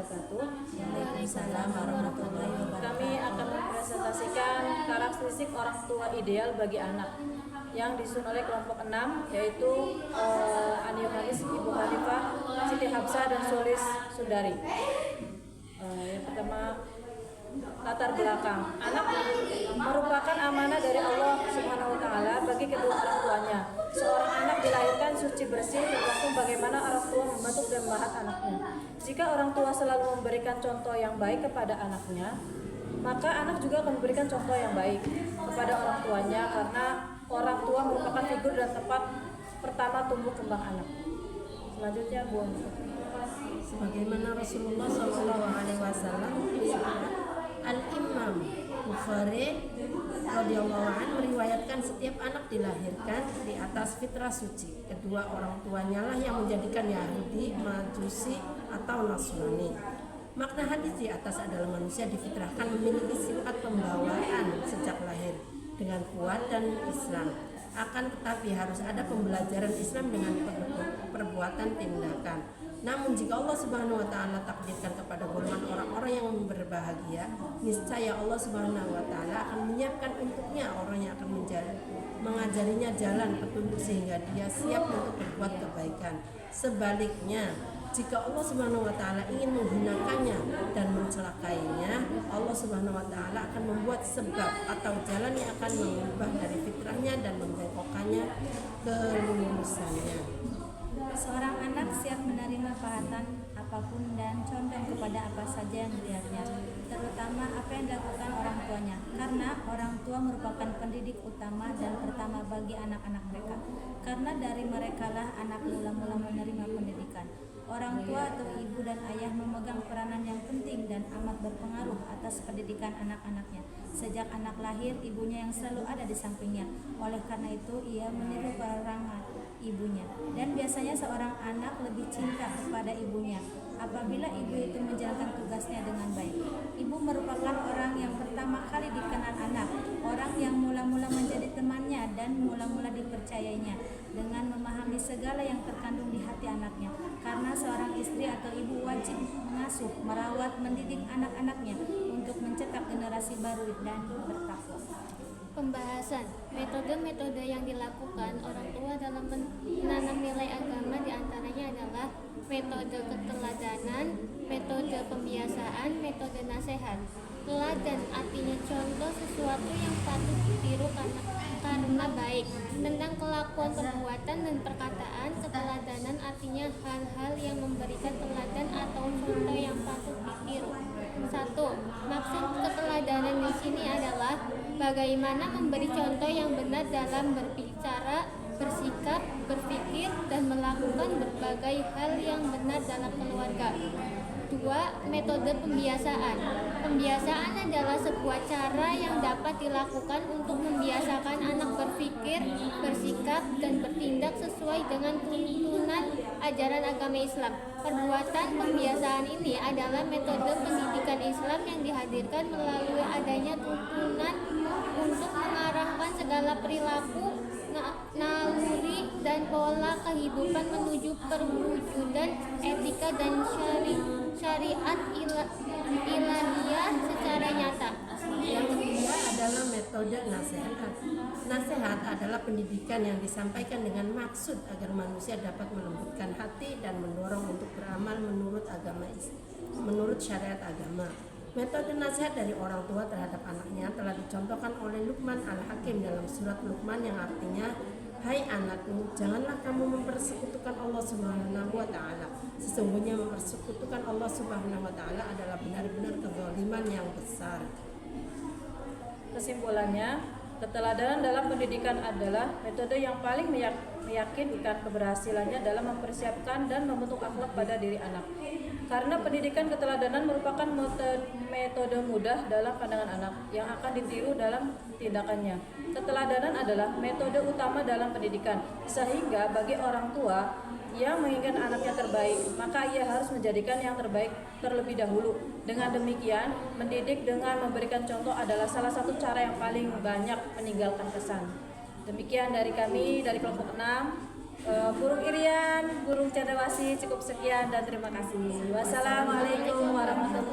wabarakatuh. Waalaikumsalam warahmatullahi wabarakatuh. Kami akan mempresentasikan karakteristik orang tua ideal bagi anak yang disusun oleh kelompok 6, yaitu Ani Yohanis, Ibu Hanifah, Siti Habsah, dan Sulis Sundari. Yang pertama, latar belakang. Anak merupakan amanah dari Allah Subhanahu wa Ta'ala bagi kedua orang tuanya. Seorang anak dilahirkan suci bersih tergantung bagaimana orang tua membentuk dan melihat anaknya. Jika orang tua selalu memberikan contoh yang baik kepada anaknya, maka anak juga akan memberikan contoh yang baik kepada orang tuanya, karena orang tua merupakan figur dan tempat pertama tumbuh kembang anak. Selanjutnya, Bu. Sebagaimana Rasulullah SAW Al-Imam Bukhari radhiyallahu anhu meriwayatkan setiap anak dilahirkan di atas fitrah suci. Kedua orang tuanya lah yang menjadikan Yahudi, Majusi, atau Nasrani. Makna hadis di atas adalah manusia difitrahkan memiliki sifat pembawaan sejak lahir dengan kuat dan Islam. Akan tetapi harus ada pembelajaran Islam dengan perbuatan tindakan. Namun jika Allah Subhanahu wa Ta'ala takdirkan kepada golongan orang-orang yang berbahagia, niscaya Allah Subhanahu wa Ta'ala akan menyiapkan untuknya orang yang akan mengajarinya jalan petunjuk sehingga dia siap untuk berbuat kebaikan. Sebaliknya, jika Allah Subhanahu wa Ta'ala ingin menghinakannya dan mencelakainya, Allah Subhanahu wa Ta'ala akan membuat sebab atau jalan yang akan mengubah dari fitrahnya dan membengkokkannya ke lulusannya. Seorang anak siap menerima pahatan apapun dan condong kepada apa saja yang dilihatnya, terutama apa yang dilakukan orang tuanya, karena orang tua merupakan pendidik utama dan pertama bagi anak-anak mereka. Karena dari merekalah anak mula-mula menerima pendidikan. Orang tua atau ibu dan ayah memegang peranan yang penting dan amat berpengaruh atas pendidikan anak-anaknya. Sejak anak lahir, ibunya yang selalu ada di sampingnya. Oleh karena itu, ia meniru perangan ibunya. Dan biasanya seorang anak lebih cinta kepada ibunya apabila ibu itu menjalankan tugasnya dengan baik. Ibu merupakan orang yang pertama kali dikenal anak, orang yang mula-mula menjadi temannya dan mula-mula dipercayainya dengan memahami segala yang terkandung di hati anaknya. Karena seorang istri atau ibu wajib mengasuh, merawat, mendidik anak-anaknya untuk mencetak generasi baru dan bertakwa. Pembahasan metode-metode yang dilakukan orang tua dalam menanam nilai agama diantaranya adalah metode keteladanan, metode pembiasaan, metode nasihat. Teladan artinya contoh sesuatu yang patut ditiru karena baik. Tentang kelakuan, perbuatan, dan perkataan, keteladanan artinya hal-hal yang memberikan teladan atau contoh yang patut ditiru. 1. Maksud keteladanan di sini adalah bagaimana memberi contoh yang benar dalam berbicara, bersikap, berpikir, dan melakukan berbagai hal yang benar dalam keluarga. 2. Metode pembiasaan. Pembiasaan adalah sebuah cara yang dapat dilakukan untuk membiasakan anak berpikir, bersikap, dan bertindak sesuai dengan tuntunan ajaran agama Islam. Perbuatan pembiasaan ini adalah metode pendidikan Islam yang dihadirkan melalui adanya tuntunan untuk mengarahkan segala perilaku, naluri, dan pola kehidupan menuju perwujudan etika dan syariat ilahiyah secara nyata. Yang ketiga adalah metode nasihat. Nasihat adalah pendidikan yang disampaikan dengan maksud agar manusia dapat melembutkan hati dan mendorong untuk beramal menurut syariat agama. Metode nasihat dari orang tua terhadap anaknya telah dicontohkan oleh Luqman Al-Hakim dalam surat Luqman yang artinya, "Hai anakku, janganlah kamu mempersekutukan Allah Subhanahu wa Ta'ala. Sesungguhnya mempersekutukan Allah Subhanahu wa Ta'ala adalah benar-benar kezaliman yang besar." Kesimpulannya, keteladanan dalam pendidikan adalah metode yang paling meyakinkan keberhasilannya dalam mempersiapkan dan membentuk akhlak pada diri anak. Karena pendidikan keteladanan merupakan metode mudah dalam pandangan anak yang akan ditiru dalam tindakannya. Keteladanan adalah metode utama dalam pendidikan, sehingga bagi orang tua yang menginginkan anaknya terbaik, maka ia harus menjadikan yang terbaik terlebih dahulu. Dengan demikian, mendidik dengan memberikan contoh adalah salah satu cara yang paling banyak meninggalkan kesan. Demikian dari kami, dari kelompok 6, Burung Irian, Guru Cendrawasih cukup sekian dan terima kasih. Wassalamualaikum warahmatullahi